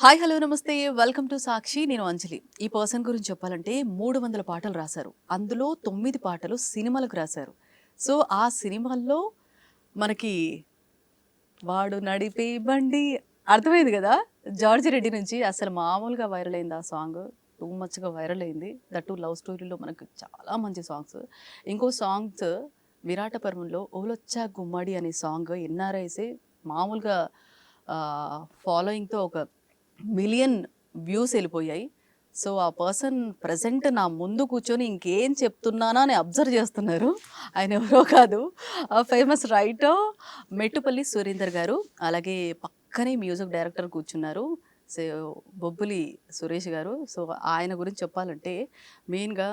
Hi hello నమస్తే welcome to సాక్షి. నేను అంజలి. ఈ పర్సన్ గురించి చెప్పాలంటే 300 పాటలు రాశారు. అందులో 9 పాటలు సినిమాలకు రాశారు. సో ఆ సినిమాల్లో మనకి వాడు నడిపే బండి అర్థమైంది కదా. జార్జి రెడ్డి నుంచి అసలు మామూలుగా వైరల్ అయింది ఆ సాంగ్. టూ మచ్గా వైరల్ అయింది. దట్టు లవ్ స్టోరీలో మనకు చాలా మంచి సాంగ్స్. ఇంకో సాంగ్స్ విరాట పర్వంలో ఓలొచ్చా గుమ్మడి అనే సాంగ్ ఎన్ఆర్ఐసే మామూలుగా ఫాలోయింగ్తో ఒక మిలియన్ వ్యూస్ వెళ్ళిపోయాయి. సో ఆ పర్సన్ ప్రజెంట్ నా ముందు కూర్చొని ఇంకేం చెప్తున్నానా అని అబ్జర్వ్ చేస్తున్నారు. ఆయన ఎవరో కాదు, ఫేమస్ రైటర్ మెట్టుపల్లి సురేందర్ గారు. అలాగే పక్కనే మ్యూజిక్ డైరెక్టర్ కూర్చున్నారు, సో బొబ్బులి సురేష్ గారు. సో ఆయన గురించి చెప్పాలంటే మెయిన్గా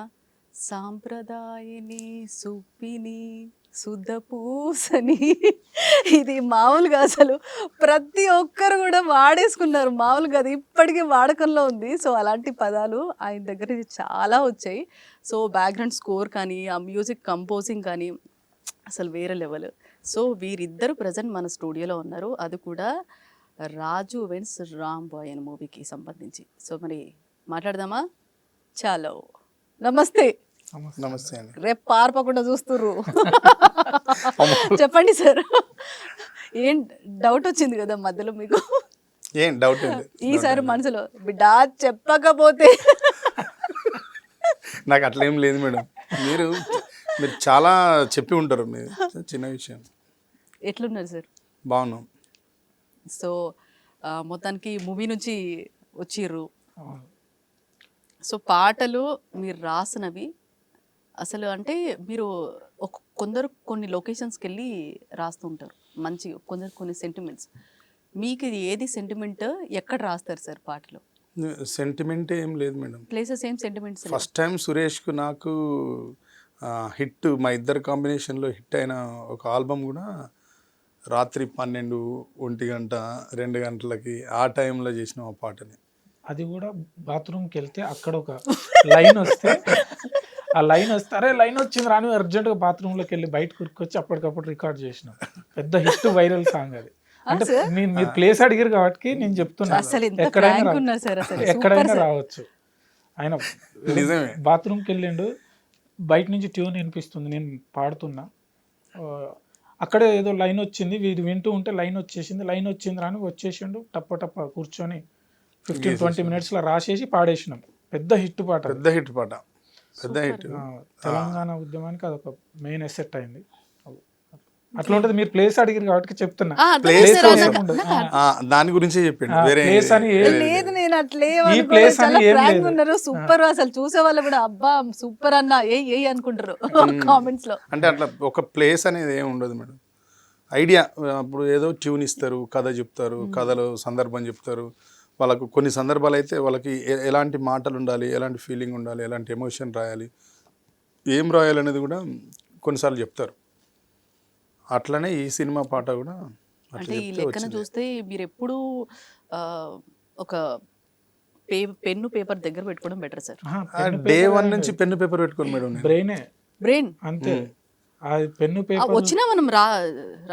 సాంప్రదాయని సుప్పిని శుద్ధ పూసని ఇది మామూలుగా అసలు ప్రతి ఒక్కరు కూడా వాడేసుకున్నారు. మామూలుగా అది ఇప్పటికీ వాడకంలో ఉంది. సో అలాంటి పదాలు ఆయన దగ్గర చాలా వచ్చాయి. సో బ్యాక్గ్రౌండ్ స్కోర్ కానీ ఆ మ్యూజిక్ కంపోజింగ్ కానీ అసలు వేరే లెవెల్. సో వీరిద్దరు ప్రజెంట్ మన స్టూడియోలో ఉన్నారు, అది కూడా రాజు వెన్స్ రామ్ బాయ్ అనే మూవీకి సంబంధించి. సో మరి మాట్లాడదామా? చాలో నమస్తే. నమస్తే అండి. రేపు పార్పకుండా చూస్తుర్రు. చెప్పండి సార్, ఏం డౌట్ వచ్చింది కదా మధ్యలో మీకు? ఏం డౌట్ లేదు ఈసారి మనసులో బిడ్డా చెప్పకపోతే నాకు అట్లా ఏం లేదు మేడం. మీరు మీరు చాలా చెప్పి ఉంటారు. మీరు చిన్న విషయం. ఎట్లున్నారు సార్? బాగున్నాం. సో మొత్తానికి మూవీ నుంచి వచ్చిర్రు. సో పాటలు మీరు రాసినవి అసలు అంటే మీరు కొందరు కొన్ని లొకేషన్స్కి వెళ్ళి రాస్తూ ఉంటారు మంచి, కొందరు కొన్ని సెంటిమెంట్స్. మీకు ఇది ఏది సెంటిమెంట్, ఎక్కడ రాస్తారు సార్ పాటలు? సెంటిమెంట్ ఏం లేదు మేడం. ప్లేసెస్ ఏం సెంటిమెంట్స్? ఫస్ట్ టైం సురేష్కు నాకు హిట్, మా ఇద్దరు కాంబినేషన్లో హిట్ అయిన ఒక ఆల్బమ్ కూడా రాత్రి 12, 1 గంట 2 గంటలకి ఆ టైంలో చేసిన ఆ పాటని. అది కూడా బాత్రూమ్కి వెళ్తే అక్కడ ఒక లైన్ వస్తే ఆ లైన్ వస్తే అరే లైన్ వచ్చింది రాను అర్జెంట్గా బాత్రూంలోకి వెళ్ళి బయట కురుకొచ్చి అప్పటికప్పుడు రికార్డ్ చేసినాం. పెద్ద హిట్ వైరల్ సాంగ్ అది. అంటే మీరు ప్లేస్ అడిగారు కాబట్టి నేను చెప్తున్నాను, ఎక్కడైనా రావచ్చు. ఆయన బాత్రూమ్కి వెళ్ళిండు, బయట నుంచి ట్యూన్ వినిపిస్తుంది, నేను పాడుతున్నా, అక్కడే ఏదో లైన్ వచ్చింది, వీడు వింటూ ఉంటే లైన్ వచ్చేసింది, లైన్ వచ్చింది రాని వచ్చేసిండు, టప్ప కూర్చొని 15-20 మినిట్స్లో రాసేసి పాడేసినాం. పెద్ద హిట్ పాట, పెద్ద హిట్ పాట, పెద్ద హిట్. తెలంగాణ ఉద్యమానికి అదొక మెయిన్ ఎసెట్ అయింది. అట్లా ఉంటుంది. మీరు ప్లేస్ అడిగారు కాబట్టి చెప్తున్నా, దాని గురించే చెప్పండి. వేరే ప్లేస్ అని లేదు, నేను అట్లే ఈ ప్లేస్ అని ఏం లేదు. ఉన్నారు సూపర్, అసలు చూసే వాళ్ళు కూడా అబ్బా సూపర్ అన్న ఏ అనుకుంటారు కామెంట్స్ లో. అంటే అట్లా ఒక ప్లేస్ అనేది ఏమి ఉండదు మేడం. ఐడియా, అప్పుడు ఏదో ట్యూన్ ఇస్తారు, కథ చెప్తారు, కథలో సందర్భం చెప్తారు. వాళ్ళకు కొన్ని సందర్భాలు అయితే వాళ్ళకి ఎలాంటి మాటలు ఉండాలి, ఎలాంటి ఫీలింగ్ ఉండాలి, ఎలాంటి ఎమోషన్ రాయాలి, ఏం రాయాలి అనేది కూడా కొన్నిసార్లు చెప్తారు. అట్లనే ఈ సినిమా పాట కూడా అంటే ఈ లెక్కన చూస్తే మీరు ఎప్పుడు ఒక పెన్ను పేపర్ దగ్గర పెట్టుకోవడం బెటర్ సార్. డే 1 నుంచి పెన్ను పేపర్ పెట్టుకోండి మేడం. బ్రెయిన్ అంతే. పెన్ను పేపర్ వచ్చినా మనం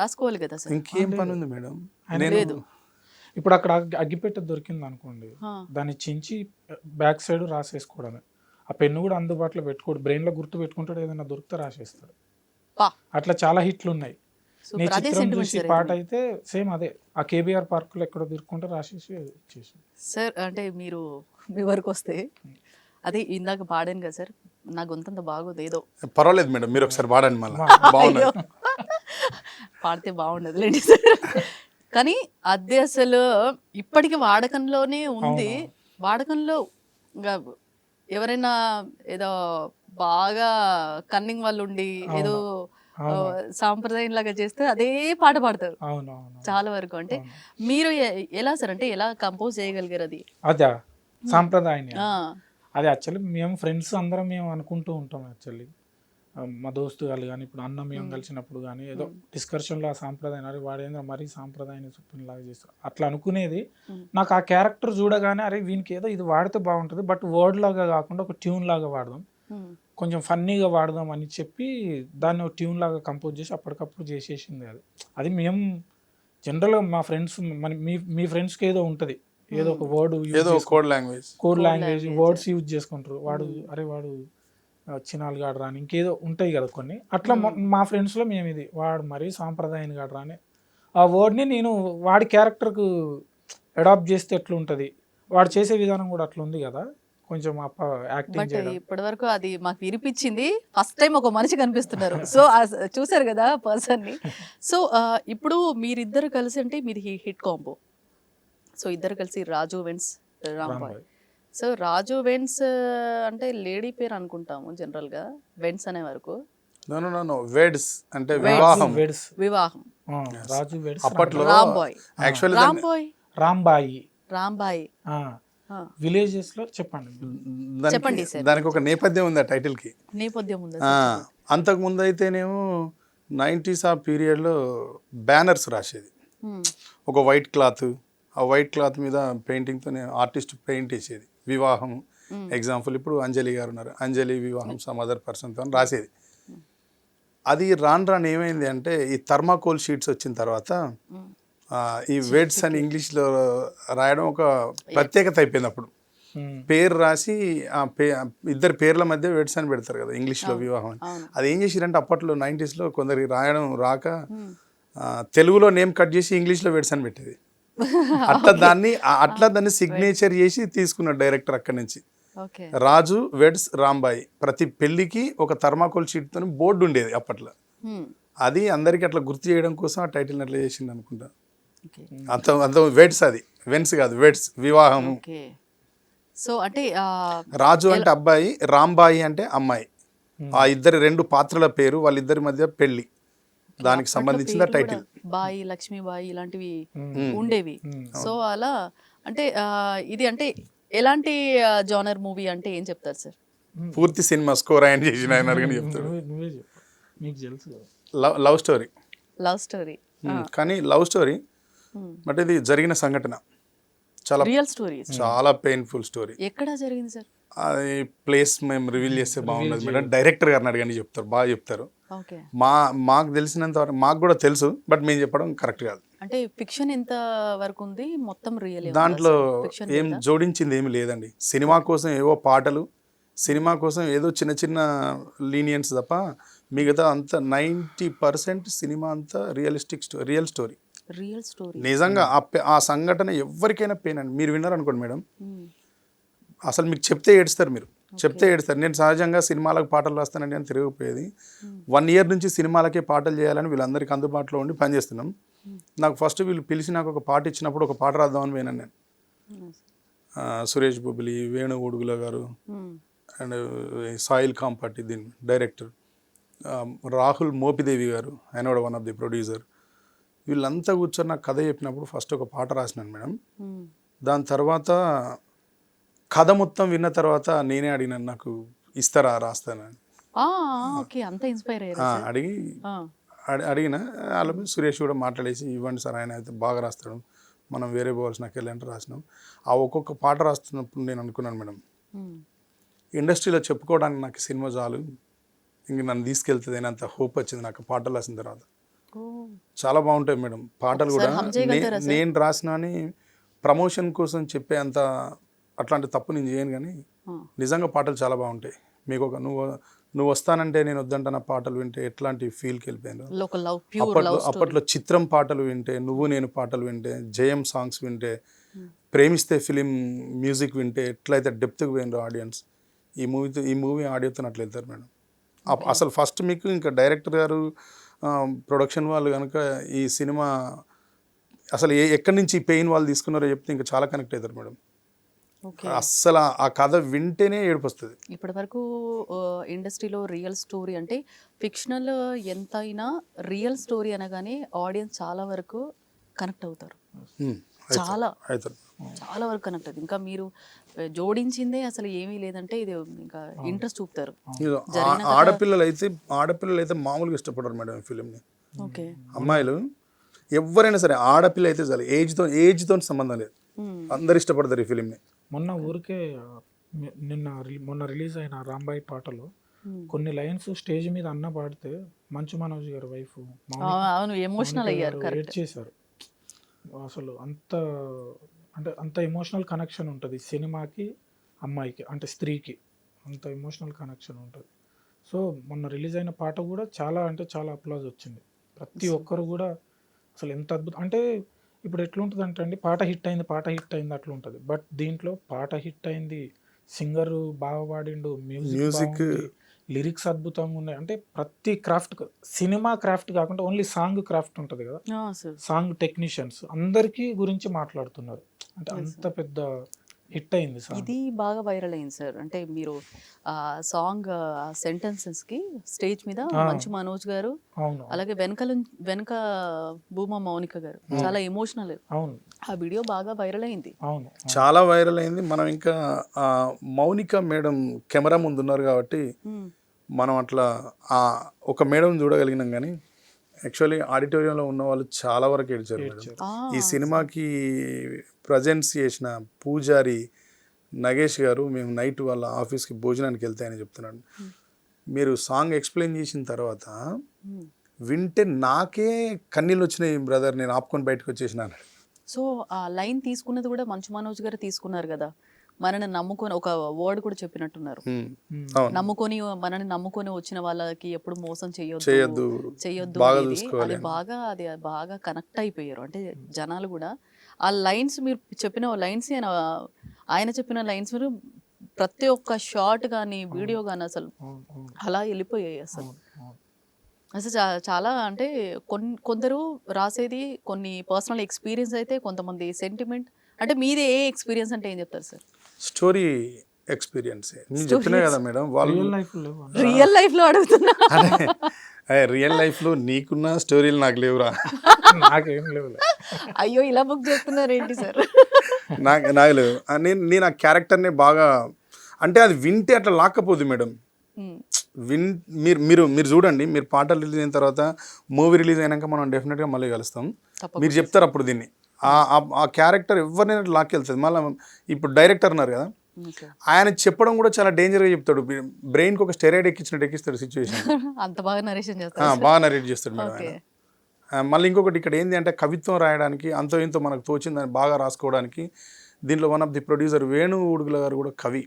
రాసుకోవాలి కదా సార్. ఇంకేం పని ఉంది మేడం? లేదు. ఇప్పుడు అక్కడ అగ్గిపెట్టె దొరికింది అనుకోండి, దాన్ని చించి బ్యాక్ సైడ్ రాసేసుకోవడమే. ఆ పెన్ను కూడా అందుబాటులో పెట్టుకోడు, బ్రెయిన్లో గుర్తు పెట్టుకుంటాడు, ఏదైనా దొరికితే రాసేస్తాడు. అట్లా చాలా హిట్లు ఉన్నాయి. నీ చిత్రం చూసి పాట అయితే సేమ్ అదే, ఆ కేబీఆర్ పార్కులో ఎక్కడో దొరుకుంటే రాసేసి ఇచ్చేసి. సార్ అంటే మీరు మీ వరకు వస్తే అదే ఇందాక పాడాను కదా సార్, నా గొంతంత బాగోదు ఏదో. పర్వాలేదు మేడం, మీరు ఒకసారి పాడండి మళ్ళీ. బాగుంది, పాడితే బాగుండదు లేండి సార్. కానీ అది అసలు ఇప్పటికీ వాడకంలోనే ఉంది. వాడకంలో ఇంకా ఎవరైనా ఏదో బాగా కన్నింగ్ వాళ్ళు ఉండి ఏదో సాంప్రదాయం లాగా చేస్తే అదే పాట పాడతారు చాలా వరకు. అంటే మీరు ఎలా సార్, అంటే ఎలా కంపోజ్ చేయగలిగారు అది? అదా సాంప్రదాయం అది యాక్చువల్లీ మేము ఫ్రెండ్స్ అందరం మేము అనుకుంటూ ఉంటాం. యాక్చువల్లీ మా దోస్తు వాళ్ళు కానీ ఇప్పుడు అన్న మేము కలిసినప్పుడు కానీ ఏదో డిస్కషన్లో ఆ సాంప్రదాయం అరే వాడేంద్ర మరీ సాంప్రదాయాన్ని చూపినలాగా చేస్తారు అట్లా అనుకునేది. నాకు ఆ క్యారెక్టర్ చూడగానే అరే వీనికి ఏదో ఇది వాడితే బాగుంటుంది, బట్ వర్డ్ లాగా కాకుండా ఒక ట్యూన్ లాగా వాడదాం, కొంచెం ఫన్నీగా వాడదాం అని చెప్పి దాన్ని ఒక ట్యూన్ లాగా కంపోజ్ చేసి అప్పటికప్పుడు చేసేసింది. అది మేము జనరల్గా మా ఫ్రెండ్స్ మీ ఫ్రెండ్స్కి ఏదో ఉంటుంది ఏదో ఒక వర్డ్ ఏదో code language. Code language words use చేసుకుంటారు. వాడు చిన్నాలు గాడు రాని ఇంకేదో ఉంటాయి కదా కొన్ని అట్లా. మా ఫ్రెండ్స్లో మేము ఇది వాడు మరీ సాంప్రదాయాన్ని గాడు రాని ఆ వర్డ్ని నేను వాడి క్యారెక్టర్కు అడాప్ట్ చేస్తే ఎట్లుంటుంది, వాడు చేసే విధానం కూడా అట్లా ఉంది కదా కొంచెం యాక్టింగ్ బట్ చేయడం. ఇప్పటి వరకు అది మాకు వినిపించింది ఫస్ట్ టైం ఒక మనిషి కనిపిస్తున్నారు. సో చూసారు కదా పర్సన్ ని. సో ఇప్పుడు మీరిద్దరు కలిసి అంటే మీది హిట్ కాంబో. సో ఇద్దరు కలిసి రాజు వెన్స్ రాంబాయ్. సో రాజు వెన్స్ అంటే లేడీ పేరు అనుకుంటాము జనరల్ గా, వెన్స్ అనే వరకు. నో వెడ్స్ అంటే వివాహం. వెడ్స్ వివాహం. రాజు వెడ్స్ అప్పట్లో రాంబాయ్. యాక్చువల్లీ రాంబాయ్. రాంబాయి రాంబాయ్. విలేజెస్ లో చెప్పండి. చెప్పండి సార్. దానికి ఒక నేపథ్యం ఉంది ఆ టైటిల్ కి. నేపథ్యం ఉందా? అంతకు ముందు అయితేనేమో 90s ఆ పీరియడ్ లో బ్యానర్స్ రాసేది. ఒక వైట్ క్లాత్, ఆ వైట్ క్లాత్ మీద పెయింటింగ్ తో ఆర్టిస్ట్ పెయింట్ వేసేది. వివాహం ఎగ్జాంపుల్ ఇప్పుడు అంజలి గారు ఉన్నారు, అంజలి వివాహం సమ్ అదర్ పర్సన్ తో రాసేది. అది రాను ఏమైంది అంటే ఈ థర్మాకోల్ షీట్స్ వచ్చిన తర్వాత ఈ వర్డ్స్ అని ఇంగ్లీష్లో రాయడం ఒక ప్రత్యేకత అయిపోయింది. అప్పుడు పేరు రాసి ఇద్దరు పేర్ల మధ్య వర్డ్స్ అని పెడతారు కదా ఇంగ్లీష్లో వివాహం అని. అది ఏం చేసిరంటే అప్పట్లో 90s లో కొందరికి రాయడం రాక తెలుగులో నేమ్ కట్ చేసి ఇంగ్లీష్లో వర్డ్స్ అని పెట్టేది. అట్లా దాన్ని సిగ్నేచర్ చేసి తీసుకున్నాడు డైరెక్టర్ అక్కడి నుంచి. రాజు వెడ్స్ రాంబాయి. ప్రతి పెళ్లికి ఒక థర్మాకోల్ షీట్తో బోర్డు ఉండేది అప్పట్లో. అది అందరికి అట్లా గుర్తు చేయడం కోసం ఆ టైటిల్ అట్లా చేసింది అనుకుంటా. అంత వెడ్స్, అది వెన్స్ కాదు వెడ్స్, వివాహం. సో అంటే రాజు అంటే అబ్బాయి, రాంబాయి అంటే అమ్మాయి. ఆ ఇద్దరి రెండు పాత్రల పేరు, వాళ్ళిద్దరి మధ్య పెళ్లి, దానికి సంబంధించిన టైటిల్. బాయి, లక్ష్మీబాయి ఇలాంటివి ఉండేవి. సో అలా అంటే ఇది అంటే ఎలాంటి జానర్ మూవీ అంటే ఏం చెప్తారు సార్? పూర్తి సినిమా స్కోర్ ఆయన చేసిన ఆయన అని చెప్తారు. Love story. లవ్ స్టోరీ కానీ లవ్ స్టోరీ బట్ ఇది జరిగిన సంఘటన, చాలా రియల్ స్టోరీ, చాలా పెయిన్ఫుల్ స్టోరీ. ఎక్కడ జరిగింది సార్? అది ప్లేస్ మేము రివీల్ చేస్తే బాగుండదు మేడం, డైరెక్టర్ గారిని అడగండి చెప్తారు, బాగా చెప్తారు. మాకు తెలిసినంత వరకు, మాకు కూడా తెలుసు బట్ మేము చెప్పడం కరెక్ట్ కాదు. అంటే ఫిక్షన్ ఎంత వరకు ఉంది, మొత్తం రియల్? దాంట్లో ఏం జోడించింది ఏమి లేదండి. సినిమా కోసం ఏవో పాటలు, సినిమా కోసం ఏదో చిన్న చిన్న లీనియన్స్ తప్ప మిగతా అంతా 90% సినిమా అంతా రియలిస్టిక్ రియల్ స్టోరీ. నిజంగా ఆ సంఘటన ఎవరికైనా పెయిన్ అండి. మీరు విన్నారనుకోండి మేడం, అసలు మీకు చెప్తే ఏడుస్తారు, మీరు చెప్తే ఏడుస్తారు. నేను సహజంగా సినిమాలకు పాటలు రాస్తానండి అని తిరిగిపోయేది. 1 year నుంచి సినిమాలకే పాటలు చేయాలని వీళ్ళందరికీ అందుబాటులో ఉండి పనిచేస్తున్నాం. నాకు ఫస్ట్ వీళ్ళు పిలిచి నాకు ఒక పాట ఇచ్చినప్పుడు ఒక పాట రాద్దామని పోయినాను నేను. సురేష్ బొబ్బిలి, వేణు ఉడుగుల గారు అండ్ సాయిల్ కాంపాటి దీని డైరెక్టర్, రాహుల్ మోపిదేవి గారు, ఆయన కూడా వన్ ఆఫ్ ది ప్రొడ్యూసర్. వీళ్ళంతా కూర్చొని నాకు కథ చెప్పినప్పుడు ఫస్ట్ ఒక పాట రాసినాను మేడం. దాని తర్వాత కథ మొత్తం విన్న తర్వాత నేనే అడిగినాను, నాకు ఇస్తారా రాస్తానని. అడిగిన వాళ్ళ సురేష్ కూడా మాట్లాడేసి ఇవ్వండి సార్, ఆయన అయితే బాగా రాస్తాడు, మనం వేరే పోవాల్సి నాకు వెళ్ళంటే రాసినాం. ఆ ఒక్కొక్క పాట రాస్తున్నప్పుడు నేను అనుకున్నాను మేడం, ఇండస్ట్రీలో చెప్పుకోవడానికి నాకు సినిమా చాలు, ఇంక నన్ను తీసుకెళ్తుంది అంత హోప్ వచ్చింది నాకు పాటలు రాసిన తర్వాత. చాలా బాగుంటాయి మేడం పాటలు కూడా. నేను రాసిన అని ప్రమోషన్ కోసం చెప్పే అంత అట్లాంటి తప్పు నేను చేయను, కానీ నిజంగా పాటలు చాలా బాగుంటాయి. మీకు ఒక నువ్వు వస్తానంటే నేను వద్దంట పాటలు వింటే ఎట్లాంటి ఫీల్కి వెళ్ళిపోయాను. అప్పట్లో చిత్రం పాటలు వింటే, నువ్వు నేను పాటలు వింటే, జయం సాంగ్స్ వింటే, ప్రేమిస్తే ఫిలిం మ్యూజిక్ వింటే ఎట్లయితే డెప్త్కి పోయినారు ఆడియన్స్, ఈ మూవీ ఆడియోతో అట్లా వెళ్తారు మేడం. అసలు ఫస్ట్ మీకు ఇంకా డైరెక్టర్ గారు, ప్రొడక్షన్ వాళ్ళు కనుక ఈ సినిమా అసలు ఎక్కడి నుంచి ఈ పెయిన్ వాళ్ళు తీసుకున్నారో చెప్తే ఇంకా చాలా కనెక్ట్ అవుతారు మేడం. అస్సలు ఆ కథ వింటేనే ఏడుపు వస్తుంది. ఇప్పటి వరకు ఇండస్ట్రీలో రియల్ స్టోరీ అంటే ఫిక్షనల్ ఎంతైనా రియల్ స్టోరీ అనగానే ఆడియన్స్ చాలా వరకు కనెక్ట్ అవుతారు, చాలా చాలా వరకు కనెక్ట్ అవుతుంది. ఇంకా మీరు జోడించిందే అసలు ఏమీ లేదంటే ఇది ఇంకా ఇంట్రెస్ట్ చూపుతారు. ఆడపిల్లలు అయితే మామూలుగా ఇష్టపడరు మేడం ఫిలింని. అమ్మాయిలు ఎవరైనా సరే, ఆడపిల్ల అయితే చాలు, ఏజ్తో సంబంధం లేదు, అందరు ఇష్టపడతారు ఈ ఫిలింని. మొన్న రిలీజ్ అయిన రాంబాయి పాటలో కొన్ని లైన్స్ స్టేజ్ మీద అన్న పాడితే మంచు మనోజ్ గారి వైఫ్ ఎమోషనల్ అయ్యారు, చేశారు. అసలు అంత అంటే అంత ఎమోషనల్ కనెక్షన్ ఉంటుంది సినిమాకి, అమ్మాయికి అంటే స్త్రీకి అంత ఎమోషనల్ కనెక్షన్ ఉంటుంది. సో మొన్న రిలీజ్ అయిన పాట కూడా చాలా అంటే చాలా అప్లాజ్ వచ్చింది. ప్రతి ఒక్కరు కూడా అసలు ఎంత అద్భుతం అంటే ఇప్పుడు ఎట్లుంటుంది అంటే అండి, పాట హిట్ అయింది అట్లా ఉంటుంది. బట్ దీంట్లో పాట హిట్ అయింది, సింగర్ బాగా పాడిండు, మ్యూజిక్ లిరిక్స్ అద్భుతంగా ఉన్నాయి. అంటే ప్రతి క్రాఫ్ట్, సినిమా క్రాఫ్ట్ కాకుండా ఓన్లీ సాంగ్ క్రాఫ్ట్ ఉంటుంది కదా, సార్ సాంగ్ టెక్నీషియన్స్ అందరికీ గురించి మాట్లాడుతున్నారు. అంటే Yes, అంత పెద్ద హిట్ అయింది సాంగ్. ఇది బాగా వైరల్ అయింది సార్. అంటే మీరు ఆ సాంగ్ సెంటెన్సెస్ కి స్టేజ్ మీద మంచు మనోజ్ గారు, అవును అలాగే వెనక భూమా మౌనిక గారు చాలా ఎమోషనల్. అవును ఆ వీడియో బాగా వైరల్ అయింది. అవును చాలా వైరల్ అయింది. మనం ఇంకా మౌనిక మేడం కెమెరా ముందు ఉన్నారు కాబట్టి మ్మ్. మనం అట్లా ఒక మేడం చూడగలిగినాం, కానీ యాక్చువల్లీ ఆడిటోరియంలో ఉన్న వాళ్ళు చాలా వరకు ఏడ్చారు మేడం. ఆ, ఈ సినిమాకి ప్రజెంట్స్ చేసిన పూజారి నగేష్ గారు, మేము నైట్ వాళ్ళ ఆఫీస్కి భోజనానికి వెళ్తాయని చెప్తున్నాడు. మీరు సాంగ్ ఎక్స్ప్లెయిన్ చేసిన తర్వాత మ్మ్. వింటే నాకే కన్నీళ్ళు వచ్చినాయి బ్రదర్, నేను ఆపుకొని బయటకు వచ్చేసినాను. సో ఆ లైన్ తీసుకున్నది కూడా మంచు మనోజ్ గారు తీసుకున్నారు కదా. మనని నమ్ముకొని ఒక వర్డ్ కూడా చెప్పినట్టున్నారు, అవును, మనని నమ్ముకొని వచ్చిన వాళ్ళకి ఎప్పుడు మోసం చేయొద్దు, చేయొద్దు బాగా అనేది. చూసుకోవాలి. అది బాగా కనెక్ట్ అయిపోయారు. అంటే జనాలు కూడా ఆ లైన్స్, మీరు చెప్పిన లైన్స్, ఆయన చెప్పిన లైన్స్ మీరు ప్రతి ఒక్క షార్ట్ కానీ వీడియో కానీ అసలు అవును అవును అలా వెళ్ళిపోయాయి అసలు. అవును అవును. అసలు చాలా అంటే కొందరు రాసేది కొన్ని పర్సనల్ ఎక్స్పీరియన్స్ అయితే, కొంతమంది సెంటిమెంట్. అంటే మీది ఏ ఎక్స్పీరియన్స్ అంటే ఏం చెప్తారు సార్? స్టోరీ ఎక్స్పీరియన్స్ నేను చెప్పినా కదా మేడం, వాళ్ళు రియల్ లైఫ్ లేవు రియల్ లైఫ్ లో అడుగుతున్నా. రియల్ లైఫ్లో నీకున్న స్టోరీలు నాకు లేవురా. నాకేం లేవు. అయ్యో, ఇలా బుక్ చేస్తున్నారు ఏంటి సార్? నాకు లేవు. నేను ఆ క్యారెక్టర్ని బాగా, అంటే అది వింటే అట్లా లాక్కపోద్ది మేడం. మీరు చూడండి, మీరు పాట రిలీజ్ అయిన తర్వాత మూవీ రిలీజ్ అయినాక మనం డెఫినెట్గా మళ్ళీ కలుస్తాం. మీరు చెప్తారు అప్పుడు దీన్ని, ఆ క్యారెక్టర్ ఎవరినైనా లాక్కెళ్తుంది. మళ్ళీ ఇప్పుడు డైరెక్టర్ ఉన్నారు కదా, ఆయన చెప్పడం కూడా చాలా డేంజర్గా చెప్తాడు. బ్రెయిన్కి ఒక స్టెరాయిడ్ ఎక్కిస్తాడు సిచ్యువేషన్. అంత బాగా నరేషన్ చేస్తారు. బాగా నరేట్ చేస్తాడు మేడం ఆయన. మళ్ళీ ఇంకొకటి ఇక్కడ ఏంటి అంటే, కవిత్వం రాయడానికి అంతో ఇంతో మనకు తోచిందని బాగా రాసుకోవడానికి దీంట్లో one of the producer Venu Udugula గారు కూడా కవి.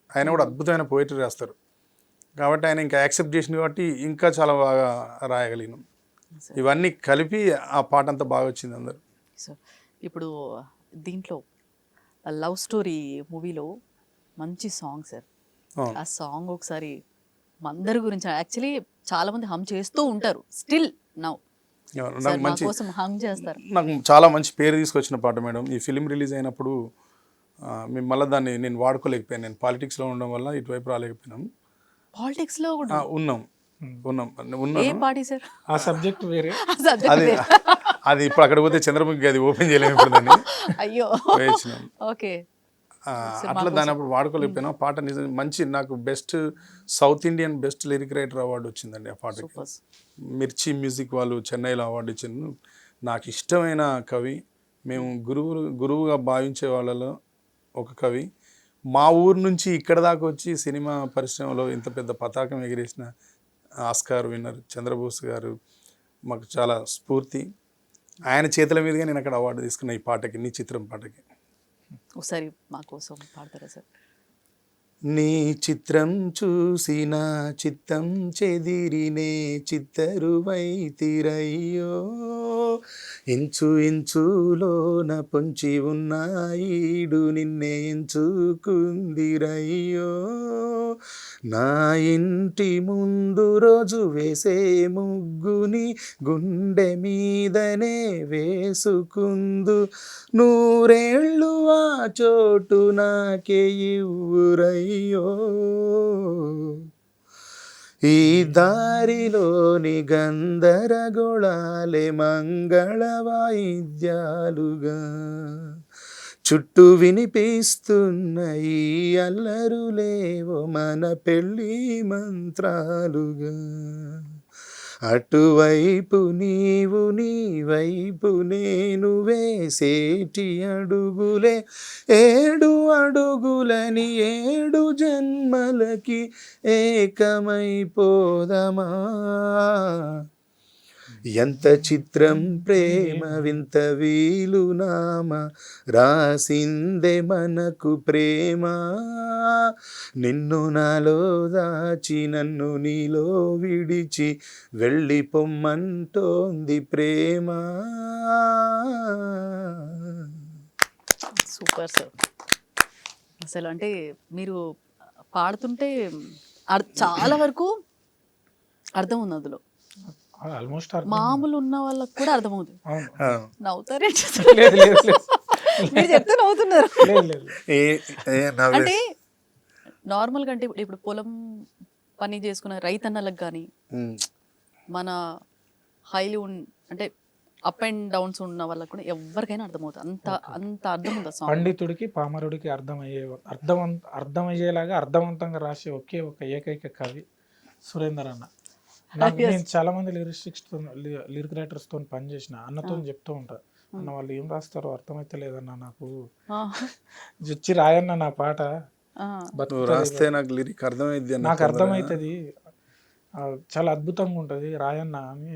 ఆయన కూడా అద్భుతమైన పోయిటరీ రాస్తారు. కాబట్టి ఆయన ఇంకా యాక్సెప్ట్ చేసింది కాబట్టి ఇంకా చాలా బాగా రాయగలిగినాం. ఇవన్నీ కలిపి ఆ పాట అంతా బాగా వచ్చింది అందరు. సో ఇప్పుడు దీంట్లో లవ్ స్టోరీ మూవీలో మంచి సాంగ్ సార్. ఆ సాంగ్ ఒకసారి అందరి గురించి, యాక్చువల్లీ చాలా మంది హమ్ చేస్తూ ఉంటారు స్టిల్ నౌ, కోసం హమ్ చేస్తారు. నాకు చాలా మంచి పేరు తీసుకొచ్చిన పాట మేడం. ఈ ఫిలిం రిలీజ్ అయినప్పుడు మేము మళ్ళీ దాన్ని నేను వాడుకోలేకపోయాను. నేను పాలిటిక్స్లో ఉండడం వల్ల ఇటువైపు రాలేకపోయినాం. పాలిటిక్స్ లో కూడా ఉన్నాను. ఏ పార్టీ సార్? ఆ సబ్జెక్ట్ వేరే. అది ఇప్పుడు అక్కడ పోతే చంద్రముఖి అది ఓపెన్ చేయలేము ఇప్పుడు దాన్ని. అయ్యో, వేయించినాం. ఓకే. అట్లా దాన్ని అప్పుడు వాడుకోలేకపోయినా. పాట నిజం మంచి, నాకు best south Indian best lyric writer award వచ్చిందండి ఆ పాటకి. మిర్చి మ్యూజిక్ వాళ్ళు చెన్నైలో అవార్డు ఇచ్చింది. నాకు ఇష్టమైన కవి, మేము గురువుగా భావించే వాళ్ళలో ఒక కవి. మా ఊరు నుంచి ఇక్కడ దాకా వచ్చి సినిమా పరిశ్రమలో ఇంత పెద్ద పతాకం ఎగిరేసిన ఆస్కార్ విన్నర్ చంద్రబోస్ గారు మాకు చాలా స్ఫూర్తి. ఆయన చేతుల మీదుగా నేను అక్కడ అవార్డు తీసుకున్న ఈ పాటకి, నీ చిత్రం పాటకి. ఒకసారి మా కోసం పాడతారా సార్? నీ చిత్రం చూసిన చిత్తం చెదిరినే చిత్తరువైతిరయ్యో, ఇంచు ఇంచులోన పొంచి ఉన్న ఈడు నిన్నే ఎంచుకుందిరయ్యో, నా ఇంటి ముందు రోజు వేసే ముగ్గుని గుండె మీదనే వేసుకుందు, నూరేళ్ళు ఆ చోటు నాకే ఇవ్వురయ్యో, ఈ దారిలోని గందరగోళాలే మంగళ వాయిద్యాలుగా, చుట్టూ వినిపిస్తున్న ఈ అల్లరులేవో మన పెళ్ళి మంత్రాలుగా, అటువైపు నీవు నీ వైపు నేను వేసేటి అడుగులే 7 అడుగులని 7 జన్మలకి ఏకమైపోదమా, ఎంత చిత్రం ప్రేమ వింత వీలునామ రాసిందే మనకు ప్రేమ నిన్ను నాలో దాచి నన్ను నీలో విడిచి వెళ్ళిపోమ్మంటోంది ప్రేమ. Super sir. అసలు అంటే మీరు పాడుతుంటే చాలా వరకు అర్థం ఉంది అందులో. ఆల్మోస్ట్ మామూలు ఉన్న వాళ్ళకి కూడా అర్థమవుతుంది. అవును. నవ్వుతారేంటి? లేదు లేదు లేదు మీరు చెప్తే నవ్వుతున్నారు. లేదు లేదు. అంటే నార్మల్గా అంటే ఇప్పుడు పొలం పని చేసుకున్న రైతన్నలకు కానీ మన హైలీ అంటే అప్ అండ్ డౌన్స్ ఉన్న వాళ్ళకి కూడా ఎవరికైనా అర్థమవుతుంది. అంత అర్థం ఉంది సాంగ్. పండితుడికి పామరుడికి అర్థమయ్యేలాగా అర్థవంతంగా రాసే ఒకే ఒక ఏకైక కవి సురేందర్ అన్న. నేను చాలా మంది లిరిక్ రైటర్స్ తో పనిచేసిన అన్నతో చెప్తూ ఉంటా, అన్న వాళ్ళు ఏం రాస్తారో అర్థమైతే లేదన్నా, నాకు జొచ్చి రాయన్న నా పాట రాస్తే నాకు లిరిక్ అర్థమైంది, నాకు అర్థమవుతుంది, చాలా అద్భుతంగా ఉంటుంది రాయన్న అని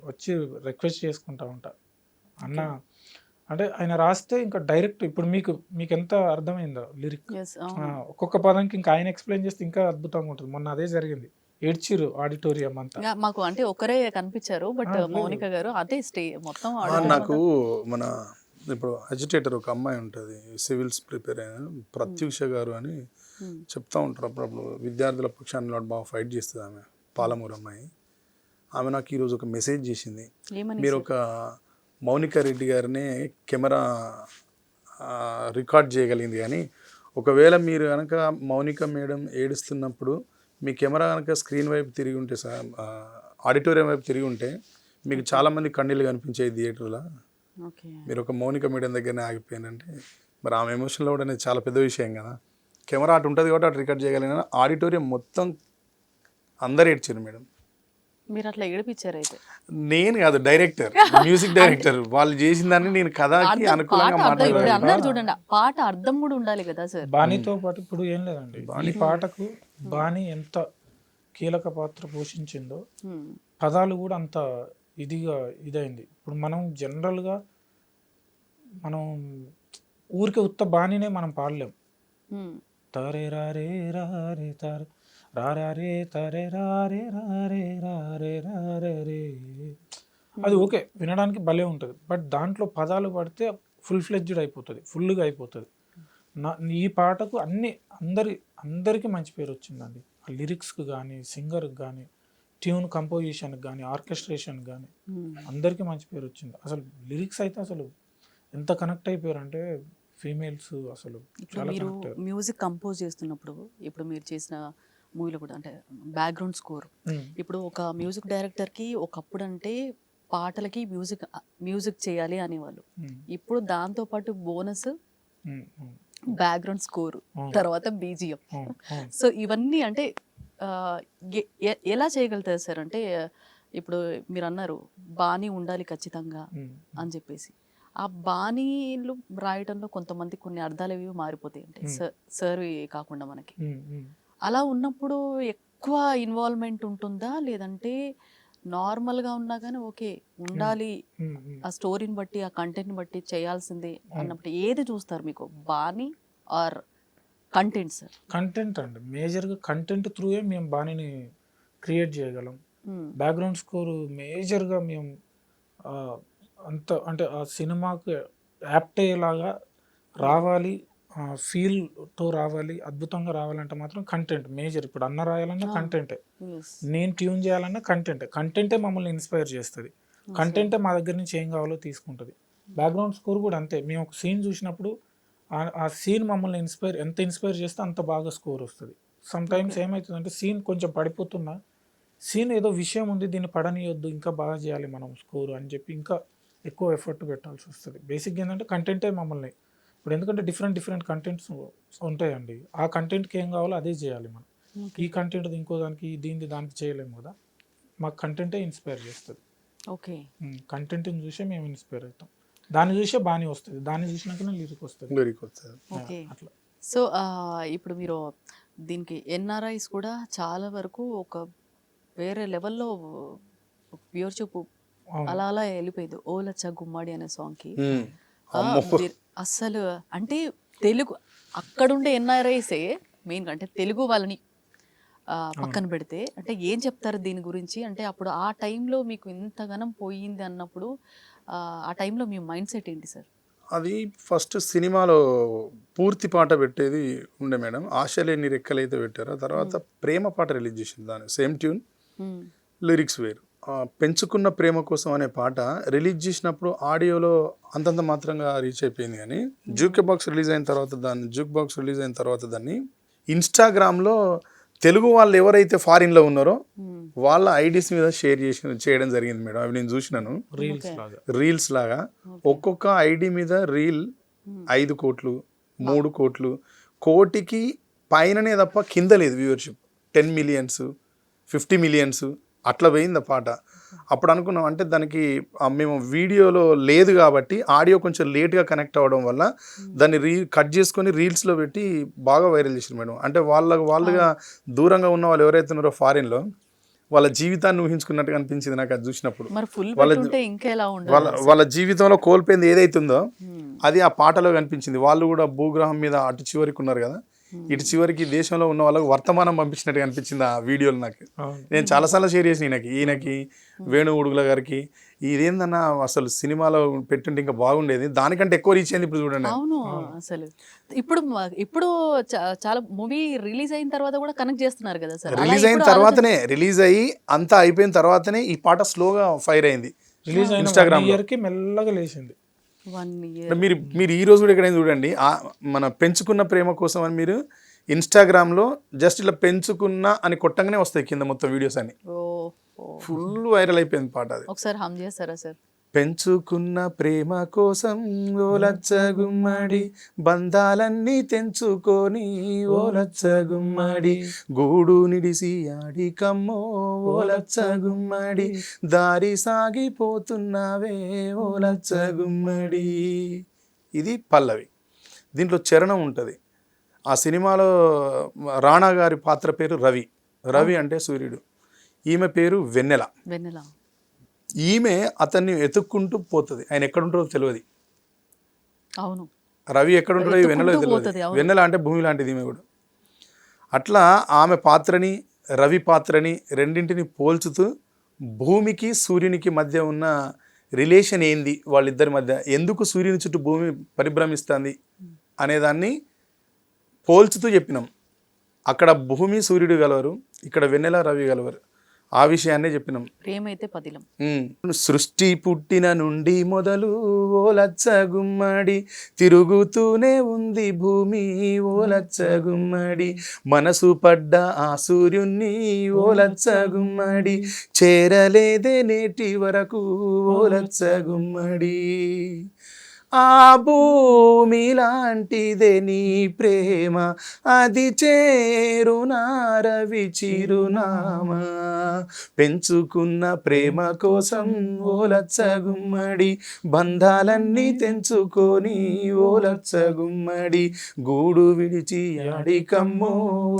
వచ్చి రిక్వెస్ట్ చేసుకుంటా ఉంటా. అన్న అంటే ఆయన రాస్తే ఇంకా డైరెక్ట్ ఇప్పుడు మీకు ఎంత అర్థమైందో లిరిక్, ఒక్కొక్క పదంకి ఇంకా ఆయన ఎక్స్ప్లెయిన్ చేస్తే ఇంకా అద్భుతంగా ఉంటుంది. మొన్న అదే జరిగింది, ఏడ్చిరు ఆడిటోరియం అంతా. మాకు అంటే ఒకరే కనిపించారు, బట్ మౌనిక గారు అదే మొత్తం. నాకు మన ఇప్పుడు అజిటేటర్ ఒక అమ్మాయి ఉంటుంది, సివిల్స్ ప్రిపేర్ అయిన ప్రత్యూష గారు అని చెప్తా ఉంటారు అప్పుడప్పుడు. విద్యార్థుల పక్షాన్ని బాగా ఫైట్ చేస్తుంది ఆమె, పాలమూరు అమ్మాయి. ఆమె నాకు ఈరోజు ఒక మెసేజ్ చేసింది, మీరు ఒక మౌనిక రెడ్డి గారిని కెమెరా రికార్డ్ చేయగలిగింది, కానీ ఒకవేళ మీరు కనుక మౌనిక మేడం ఏడుస్తున్నప్పుడు మీ కెమెరా కనుక స్క్రీన్ వైపు తిరిగి ఉంటే సార్, ఆడిటోరియం వైపు తిరిగి ఉంటే మీకు చాలామంది కన్నీళ్ళు కనిపించాయి థియేటర్లో. మీరు ఒక మౌనిక మేడం దగ్గరనే ఆగిపోయానంటే మరి ఆమె ఎమోషన్లో కూడా అనేది చాలా పెద్ద విషయం కదా. కెమెరా అటు ఉంటుంది కాబట్టి అటు రికార్డ్ చేయగలిగిన ఆడిటోరియం మొత్తం అందరు ఏడ్చారు మేడం. మీరు అట్లా ఏడిపించారు అయితే? నేను కాదు, డైరెక్టర్, మ్యూజిక్ డైరెక్టర్, వాళ్ళు చేసిన దాన్ని నేను కథకి అనుకూలంగా మాట్లాడాను. అన్నారు చూడండి, పాట అర్థం కూడా ఉండాలి కదా సార్. బాణీతో పాటు ఇప్పుడు ఏం లేదండి, ఈ పాటకు బాణీ ఎంత కీలక పాత్ర పోషించిందో పదాలు కూడా అంత ఇదైంది. ఇప్పుడు మనం జనరల్గా మనం ఊరికే ఉత్త బాణీనే మనం పాడలేం. తరే రారే రారే తారే రారే తరే రారే రారే రారే రారే రే, అది ఓకే వినడానికి భలే ఉంటుంది, బట్ దాంట్లో పదాలు పడితే ఫుల్ ఫ్లెడ్జ్డ్ అయిపోతుంది, ఫుల్గా అయిపోతుంది. ఈ పాటకు అందరికీ మంచి పేరు వచ్చిందండి. ఆ లిరిక్స్కి కానీ, సింగర్కి కానీ, ట్యూన్ కంపోజిషన్కి కానీ, ఆర్కెస్ట్రేషన్కి కానీ అందరికీ మంచి పేరు వచ్చింది. అసలు లిరిక్స్ అయితే అసలు ఎంత కనెక్ట్ అయిపోయారు అంటే ఫీమేల్స్ అసలు చాలా మీరు కనెక్ట్ అయ్యారు. మ్యూజిక్ కంపోజ్ చేస్తున్నప్పుడు ఇప్పుడు మీరు చేసిన మూవీలో కూడా అంటే బ్యాక్గ్రౌండ్ స్కోర్, ఇప్పుడు ఒక మ్యూజిక్ డైరెక్టర్కి ఒకప్పుడు అంటే పాటలకి మ్యూజిక్ చేయాలి అనేవాళ్ళు, ఇప్పుడు దాంతోపాటు బోనస్ బ్యాక్గ్రౌండ్ స్కోర్, తర్వాత బీజిఎం. సో ఇవన్నీ అంటే ఎలా చేయగలుగుతారు సార్? అంటే ఇప్పుడు మీరు అన్నారు బాణీ ఉండాలి ఖచ్చితంగా అని చెప్పేసి, ఆ బాణీలు రాయడంలో కొంతమంది కొన్ని అర్థాలు అవి మారిపోతాయి, అంటే సర్ కాకుండా మనకి. అలా ఉన్నప్పుడు ఎక్కువ ఇన్వాల్వ్మెంట్ ఉంటుందా, లేదంటే నార్మల్గా ఉన్నా కానీ ఓకే ఉండాలి, ఆ స్టోరీని బట్టి ఆ కంటెంట్ని బట్టి చేయాల్సిందే అన్నప్పుడు ఏది చూస్తారు మీకు, బాణీ ఆర్ కంటెంట్? సార్ కంటెంట్ అండి, మేజర్గా కంటెంట్ త్రూయే మేము బాణీని క్రియేట్ చేయగలం. బ్యాక్గ్రౌండ్ స్కోర్ మేజర్గా మేము అంత అంటే ఆ సినిమాకు యాప్ట్ అయ్యేలాగా రావాలి, ఫీల్తో రావాలి, అద్భుతంగా రావాలంటే మాత్రం కంటెంట్ మేజర్. ఇప్పుడు అన్న రాయాలన్నా కంటెంటే, నేను ట్యూన్ చేయాలన్నా కంటెంటే మమ్మల్ని ఇన్స్పైర్ చేస్తుంది, కంటెంటే మా దగ్గర నుంచి ఏం కావాలో తీసుకుంటుంది. బ్యాక్గ్రౌండ్ స్కోర్ కూడా అంతే, మేము ఒక సీన్ చూసినప్పుడు ఆ సీన్ మమ్మల్ని ఎంత ఇన్స్పైర్ చేస్తే అంత బాగా స్కోర్ వస్తుంది. సమ్ టైమ్స్ ఏమవుతుందంటే సీన్ కొంచెం పడిపోతున్నా, సీన్ ఏదో విషయం ఉంది దీన్ని పడనియొద్దు, ఇంకా బాగా చేయాలి మనం స్కోర్ అని చెప్పి ఇంకా ఎక్కువ ఎఫర్ట్ పెట్టాల్సి వస్తుంది. బేసిక్గా ఏంటంటే కంటెంటే మమ్మల్ని, ఇప్పుడు ఎందుకంటే డిఫరెంట్ కంటెంట్స్ ఉంటాయండి, ఆ కంటెంట్కి ఏం కావాలో అదే చేయాలి మనం. ఈ కంటెంట్ ఇంకో దానికి దానికి చేయలేము కదా, మాకు కంటెంటే ఇన్స్పైర్ చేస్తుంది. ఓకే, కంటెంట్ని చూసే మేము ఇన్స్పైర్ అవుతాం, దాన్ని చూసే బాణీ వస్తుంది, దాన్ని చూసినాకనే లిరిక్ వస్తుంది. ఓకే. సో ఇప్పుడు మీరు దీనికి ఎన్ఆర్ఐస్ కూడా చాలా వరకు ఒక వేరే లెవెల్లో వ్యూవర్షిప్ అవును. అలా అలా వెళ్ళిపోయింది. ఓ లచ్చ గుమ్మడి అనే సాంగ్కి అమ్మో. అస్సలు అంటే తెలుగు అక్కడుండే ఎన్ఆర్ఐసే మెయిన్గా అంటే తెలుగు వాళ్ళని పక్కన పెడితే అంటే ఏం చెప్తారు దీని గురించి? అంటే అప్పుడు ఆ టైంలో మీకు ఇంతగానం పోయింది అన్నప్పుడు ఆ టైంలో మీ మైండ్ సెట్ ఏంటి సార్? అది ఫస్ట్ సినిమాలో పూర్తి పాట పెట్టేది ఉండే మేడం. ఆశలేని రెక్కలైతే పెట్టారో తర్వాత ప్రేమ పాట రిలీజ్ చేసింది, దాని సేమ్ ట్యూన్, లిరిక్స్ వేరు. పెంచుకున్న ప్రేమ కోసం అనే పాట రిలీజ్ చేసినప్పుడు ఆడియోలో అంతంత మాత్రంగా రీచ్ అయిపోయింది, కానీ జూక్ బాక్స్ రిలీజ్ అయిన తర్వాత దాన్ని ఇన్స్టాగ్రామ్లో తెలుగు వాళ్ళు ఎవరైతే ఫారిన్లో ఉన్నారో వాళ్ళ ఐడీస్ మీద చేయడం జరిగింది మేడం. అవి నేను చూసినాను రీల్స్ లాగా. ఒక్కొక్క ఐడి మీద రీల్ 5 కోట్లు 3 కోట్లు, కోటికి పైననే తప్ప కింద లేదు వ్యూవర్షిప్. 10 మిలియన్స్ 50 మిలియన్స్ అట్లా పోయింది ఆ పాట. అప్పుడు అనుకున్నాం అంటే దానికి మేము వీడియోలో లేదు కాబట్టి ఆడియో కొంచెం లేట్గా కనెక్ట్ అవ్వడం వల్ల దాన్ని కట్ చేసుకొని రీల్స్లో పెట్టి బాగా వైరల్ చేశారు మేడం. అంటే వాళ్ళుగా దూరంగా ఉన్న వాళ్ళు ఎవరైతే ఉన్నారో ఫారిన్లో వాళ్ళ జీవితాన్ని ఊహించుకున్నట్టుగా అనిపించింది నాకు అది చూసినప్పుడు. వాళ్ళ జీవితంలో కోల్పోయింది ఏదైతుందో అది ఆ పాటలో కనిపించింది. వాళ్ళు కూడా భూగ్రహం మీద అటు చివరికి ఉన్నారు కదా, ఇటు చివరికి దేశంలో ఉన్న వాళ్ళకి వర్తమానం పంపించినట్టుగా అనిపించింది ఆ వీడియోలు నాకు. నేను చాలాసార్లు షేర్ చేసిన ఈయనకి వేణు ఉడుగుల గారికి, ఇదేందన్నా అసలు సినిమాలో పెట్టుంటే ఇంకా బాగుండేది, దానికంటే ఎక్కువ రీచ్ అయింది ఇప్పుడు చూడండి. అవును అసలు ఇప్పుడు చాలా మూవీ రిలీజ్ అయిన తర్వాత కూడా కనెక్ట్ చేస్తున్నారు కదా సార్. రిలీజ్ అయ్యి అంతా అయిపోయిన తర్వాతనే ఈ పాట స్లోగా ఫైర్ అయింది. రిలీజ్ అయిన ఇన్స్టాగ్రామ్ కి మెల్లగా లేచింది. 1 year మీరు ఈ రోజు కూడా ఎక్కడైనా చూడండి, మన పెంచుకున్న ప్రేమ కోసం అని మీరు ఇన్స్టాగ్రామ్లో జస్ట్ ఇలా పెంచుకున్న అని కొట్టంగానే వస్తాయి కింద మొత్తం వీడియోస్ అన్ని. ఫుల్ వైరల్ అయిపోయింది పాట. అది ఒకసారి హమ్ చేస్తారా సార్? పెంచుకున్న ప్రేమ కోసం ఓ లచ్చ గుమ్మడి, బంధాలన్నీ తెంచుకొని ఓ లచ్చ గుమ్మడి, గూడు నిడిసి ఆడి కమ్మో ఓ లచ్చ గుమ్మడి, దారి సాగిపోతున్నావే ఓ లచ్చ గుమ్మడి. ఇది పల్లవి. దీంట్లో చరణం ఉంటుంది. ఆ సినిమాలో రాణా గారి పాత్ర పేరు రవి. రవి అంటే సూర్యుడు. ఈమె పేరు వెన్నెల. ఈమె అతన్ని ఎత్తుక్కుంటూ పోతుంది. ఆయన ఎక్కడుంటారో తెలియదు. అవును, రవి ఎక్కడుంటాడో ఈ వెన్నెల తెలియదు. వెన్నెల అంటే భూమి లాంటిది ఈమె కూడా. అట్లా ఆమె పాత్రని రవి పాత్రని రెండింటిని పోల్చుతూ భూమికి సూర్యునికి మధ్య ఉన్న రిలేషన్ ఏంది, వాళ్ళిద్దరి మధ్య ఎందుకు సూర్యుని చుట్టూ భూమి పరిభ్రమిస్తుంది అనేదాన్ని పోల్చుతూ చెప్పినాం. అక్కడ భూమి సూర్యుడు గలవరు, ఇక్కడ వెన్నెల రవి గలవరు. ఆ విషయాన్నే చెప్పినాం. ప్రేమైతే పదిలం. సృష్టి పుట్టిన నుండి మొదలు ఓ లచ్చ గుమ్మడి, తిరుగుతూనే ఉంది భూమి ఓ లచ్చ గుమ్మడి, మనసు పడ్డ ఆ సూర్యున్ని ఓ లచ్చ గుమ్మడి, చేరలేదే నేటి వరకు ఓ లచ్చ గుమ్మడి. ఆ భూమి లాంటిదే నీ ప్రేమ, అది చేరునా రవి చిరునామా, పెంచుకున్న ప్రేమ కోసం ఓ లచ్చ గుమ్మడి, బంధాలన్నీ తెంచుకొని ఓ లచ్చ గుమ్మడి, గూడు విడిచి ఆడి కమ్మో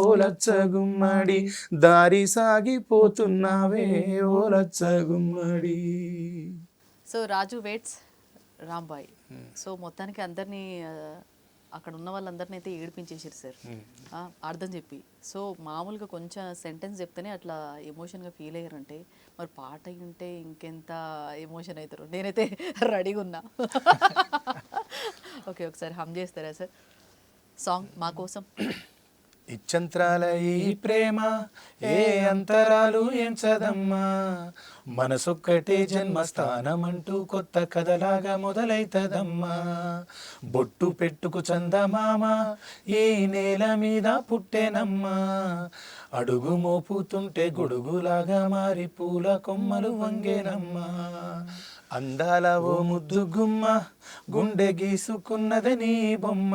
ఓ లచ్చ గుమ్మడి, దారి సాగిపోతున్నావే ఓ లచ్చ గుమ్మడి. సో రాజు వెయిట్స్ రాంబాయ్. సో మొత్తానికి అందరినీ అక్కడ ఉన్న వాళ్ళందరినీ అయితే ఏడిపించేసారు సార్ అర్థం చెప్పి. సో మామూలుగా కొంచెం సెంటెన్స్ చెప్తేనే అట్లా ఎమోషన్గా ఫీల్ అయ్యారంటే మరి పాట వింటే ఇంకెంత ఎమోషన్ అవుతారు. నేనైతే రెడీగా ఉన్నా. ఓకే, ఒకసారి హమ్ చేస్తారా సార్ సాంగ్ మా కోసం? ఇచ్చంత్రాల ఈ ప్రేమ ఏ అంతరాలు ఎంచదమ్మా, మనసొక్కటే జన్మస్థానమంటూ కొత్త కథలాగా మొదలైతదమ్మా, బొట్టు పెట్టుకు చందమామ ఈ నేల మీద పుట్టెనమ్మా, అడుగు మోపుతుంటే గొడుగులాగా మారి పూల కొమ్మలు వంగేనమ్మా, అందాల ఓ ముద్దు గుమ్మ గుండె గీసుకున్నది నీ బొమ్మ,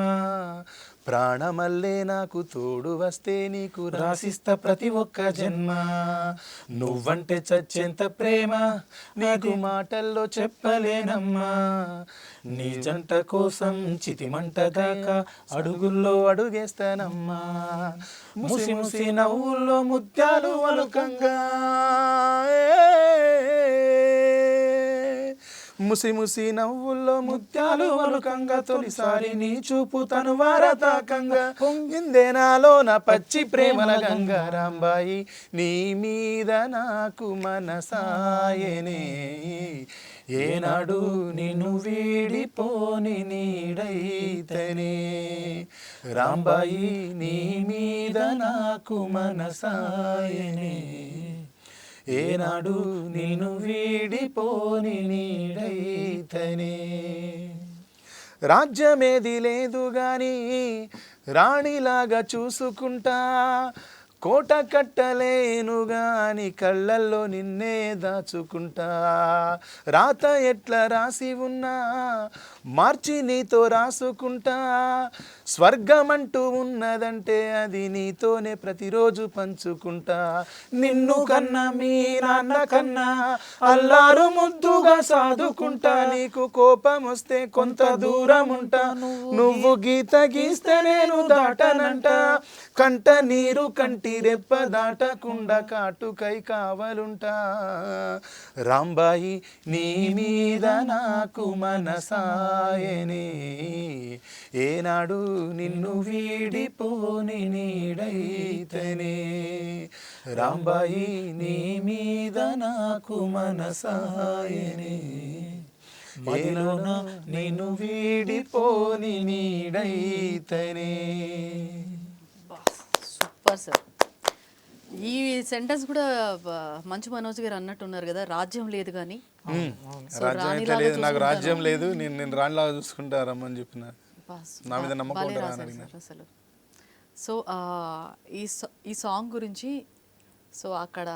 ప్రాణమల్లే నాకు తోడు వస్తే నీకు రాసిస్తా ప్రతి ఒక్క జన్మ, నువ్వంటే చచ్చేంత ప్రేమ నీకు మాటల్లో చెప్పలేనమ్మా, నీ జంట కోసం చితిమంట దాకా అడుగుల్లో అడుగేస్తానమ్మా, ముసి ముసి నవ్వుల్లో ముత్యాలు వలుకంగా ముసి ముసి నవ్వుల్లో ముత్యాలు వలుకంగా తొలిసారి నీ చూపు తను వారతాకంగా పొంగిందే నాలో నా పచ్చి ప్రేమల గంగా రాంబాయి నీ మీద నాకు మనసాయనే ఏనాడు నిన్ను వీడిపోని నీడైతనే రాంబాయి నీ మీద నాకు మనసాయనే ఏనాడు నిన్ను వీడిపోని నీడైతనే రాజ్యమేది లేదు గాని రాణిలాగా చూసుకుంటా కోట కట్టలేను గాని కళ్ళల్లో నిన్నే దాచుకుంటా రాత ఎట్లా రాసి ఉన్నా మార్చి నీతో రాసుకుంటా స్వర్గమంటూ ఉన్నదంటే అది నీతోనే ప్రతిరోజు పంచుకుంటా నిన్ను కన్నా మీ నాన్న కన్నా అల్లారు ముద్దుగా సాదుకుంటా నీకు కోపం వస్తే కొంత దూరం ఉంటా నువ్వు గీత గీస్తే నేను దాటనంట కంట నీరు కంటి రెప్ప దాటకుండా కాటుకై కావలుంటా రాంబాయి నీ మీద నాకు మనసాయనే ఏనాడు నిన్ను వీడిపోని నీడైతనే రాంబాయి నీ మీద నాకు మనసాయనే మదిలోన నిన్ను వీడిపోని నీడైతనే. Super sir. ఈ సెంటెన్స్ కూడా మంచు మనోజ్ గారు అన్నట్టున్నారు కదా, రాజ్యం లేదు కానీ రాజ్యం అయితే లేదు, నాకు రాజ్యం లేదు, నేను రాణిలాగా చూసుకుంటా రమ్మని చెప్పిన, నా మీద నమ్మకం ఉంటారా అని అడిగినారు అసలు. సో ఈ సాంగ్ గురించి సో అక్కడ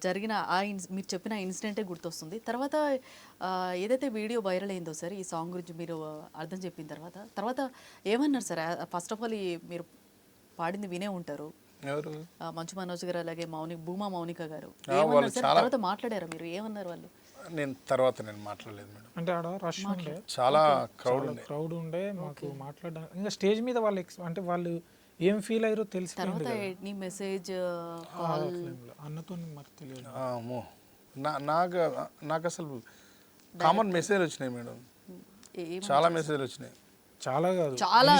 జరిగిన మీరు చెప్పిన ఇన్సిడెంటే గుర్తొస్తుంది. తర్వాత ఏదైతే వీడియో వైరల్ అయిందో సార్ ఈ సాంగ్ గురించి మీరు అర్థం చెప్పిన తర్వాత ఏమన్నారు సార్? ఫస్ట్ ఆఫ్ ఆల్ మీరు పాడింది వినే ఉంటారు, ఎవరు మంచు మనోజ్ గారు అలాగే భూమా మౌనిక గారు ఏమన్నారు సార్? తర్వాత మాట్లాడారా మీరు? ఏమన్నారు వాళ్ళు? నేను మాట్లాడలేదు మేడం. అంటే ఆడ రష్ ఉండే, చాలా క్రౌడ్ ఉండే, మాకు మాట్లాడడానికి ఇంకా స్టేజ్ మీద వాళ్ళు అంటే వాళ్ళు ఏం ఫీల్ అయ్యారో తెలిసి తర్వాత నీ మెసేజ్ అన్నతో మరి తెలియదు. నాకు అసలు కామన్ మెసేజ్ వచ్చినాయి మేడం, చాలా మెసేజ్లు వచ్చినాయి. చాలా కాదు, చాలా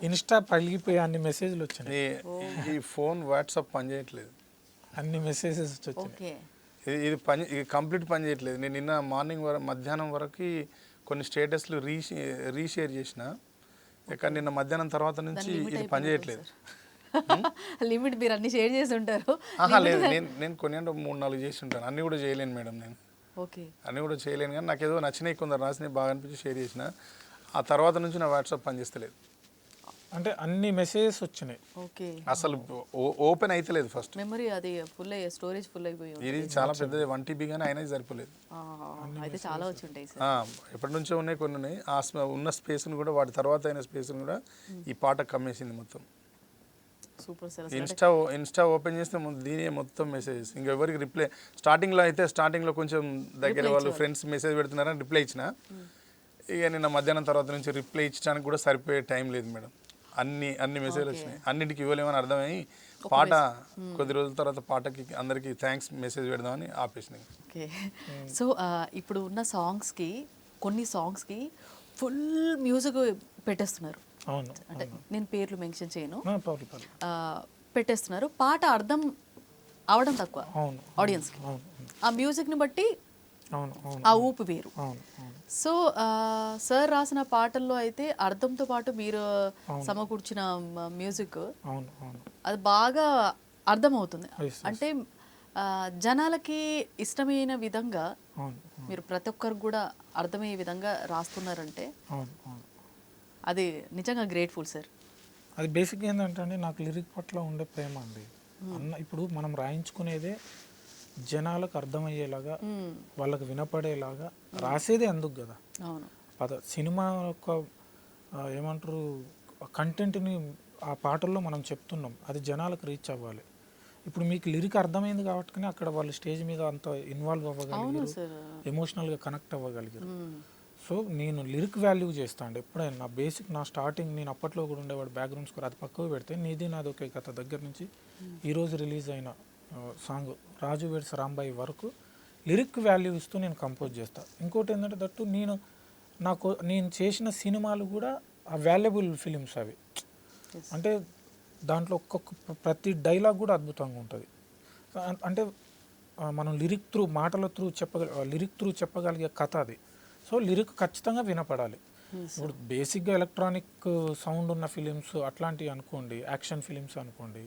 ఇన్స్టా పగిలిపోయి అన్ని మెసేజ్లు వచ్చినాయి. ఈ ఫోన్ వాట్సాప్ పని చేయట్లేదు, అన్ని మెసేజెస్ వచ్చాయి. ఇది కంప్లీట్ పని చేయట్లేదు. నేను నిన్న మార్నింగ్ మధ్యాహ్నం వరకు కొన్ని స్టేటస్లు రీషేర్ చేసిన, ఇక నిన్న మధ్యాహ్నం తర్వాత నుంచి ఇది పని చేయట్లేదు. లిమిట్ మీరు అన్ని షేర్ చేసి ఉంటారు. లేదు, నేను కొన్ని 3-4 చేసి ఉంటాను, అన్నీ కూడా చేయలేను మేడం. నేను అన్నీ కూడా చేయలేను, కానీ నాకు ఏదో నచ్చినాయి, కొందరు రాసినాయి బాగా అనిపించి షేర్ చేసిన. ఆ తర్వాత నుంచి నా వాట్సాప్ పనిచేస్తలేదు, అంటే అన్ని మెసేజెస్ వచ్చినాయి, అసలు ఓపెన్ అయితలేదు. ఫస్ట్ మెమరీ అది ఫుల్ స్టోరేజ్ ఫుల్ అయిపోయి, ఇది చాలా పెద్దది 1 TB కానీ అయినా సరిపోలేదు. అయితే చాలా వచ్చి ఉంటాయి. ఎప్పటి నుంచో ఉన్నాయి, కొన్ని ఉన్నాయి. ఆ ఉన్న స్పేస్ని కూడా, వాటి తర్వాత అయిన స్పేస్ని కూడా ఈ పాట కమ్మేసింది మొత్తం. Super sir. ఇన్స్టా ఓపెన్ చేస్తే దీని మొత్తం మెసేజెస్, ఇంకెవరికి రిప్లై. స్టార్టింగ్లో కొంచెం దగ్గర వాళ్ళు ఫ్రెండ్స్ మెసేజ్ పెడుతున్నారని రిప్లై ఇచ్చిన, ఇక నిన్న మధ్యాహ్నం తర్వాత నుంచి రిప్లై ఇచ్చడానికి కూడా సరిపోయే టైం లేదు మేడం. అన్ని మెసేజ్లు వచ్చినాయి, అన్నింటికి ఇవ్వలేమని అర్థమై పాట కొద్ది రోజుల తర్వాత పాటకి అందరికి థ్యాంక్స్ మెసేజ్ పెడదామని ఆపేసినాయి. ఓకే. సో ఇప్పుడు ఉన్న కొన్ని సాంగ్స్కి ఫుల్ మ్యూజిక్ పెట్టేస్తున్నారు. అంటే నేను పేర్లు మెన్షన్ చేయను, పెట్టేస్తున్నారు. పాట అర్థం అవడం తక్కువ ఆడియన్స్కి, ఆ మ్యూజిక్ని బట్టి ఆ ఊపు వేరు. సో సార్ రాసిన పాటల్లో అయితే అర్థంతో పాటు మీరు సమకూర్చిన మ్యూజిక్ అది బాగా అర్థమవుతుంది. అంటే జనాలకి ఇష్టమైన విధంగా మీరు ప్రతి ఒక్కరికి కూడా అర్థమయ్యే విధంగా రాస్తున్నారంటే అది నిజంగా గ్రేట్ఫుల్ సార్. అది బేసిక్గా ఏంటంటే నాకు లిరిక్ పట్ల ఉండే ప్రేమ అండి. ఇప్పుడు మనం రాయించుకునేదే జనాలకు అర్థమయ్యేలాగా, వాళ్ళకి వినపడేలాగా రాసేదే అందుకు కదా. సినిమా యొక్క ఏమంటారు కంటెంట్ని ఆ పాటల్లో మనం చెప్తున్నాం, అది జనాలకు రీచ్ అవ్వాలి. ఇప్పుడు మీకు లిరిక్ అర్థమైంది కాబట్టి అక్కడ వాళ్ళు స్టేజ్ మీద అంత ఇన్వాల్వ్ అవ్వగలిగారు, ఎమోషనల్గా కనెక్ట్ అవ్వగలిగారు. సో నేను లిరిక్ వాల్యూ చేస్తాను అండి ఎప్పుడైనా. నా బేసిక్, నా స్టార్టింగ్ నేను అప్పట్లో కూడా ఉండేవాడు బ్యాక్గ్రౌండ్ స్కోర్, అది పక్కకు పెడితే నీది నాది ఒకే కథ దగ్గర నుంచి ఈరోజు రిలీజ్ అయిన సాంగ్ రాజు వేడ్స్ రాంబాయి వరకు లిరిక్ వాల్యూ ఇస్తూ నేను కంపోజ్ చేస్తాను. ఇంకోటి ఏంటంటే దట్టు నేను చేసిన సినిమాలు కూడా వాల్యుబుల్ ఫిలిమ్స్ అవి. అంటే దాంట్లో ప్రతి డైలాగ్ కూడా అద్భుతంగా ఉంటుంది. అంటే మనం లిరిక్ త్రూ చెప్పగలిగే కథ అది. సో లిరిక్ ఖచ్చితంగా వినపడాలి. ఇప్పుడు బేసిక్గా ఎలక్ట్రానిక్ సౌండ్ ఉన్న ఫిలిమ్స్ అట్లాంటివి అనుకోండి, యాక్షన్ ఫిలిమ్స్ అనుకోండి,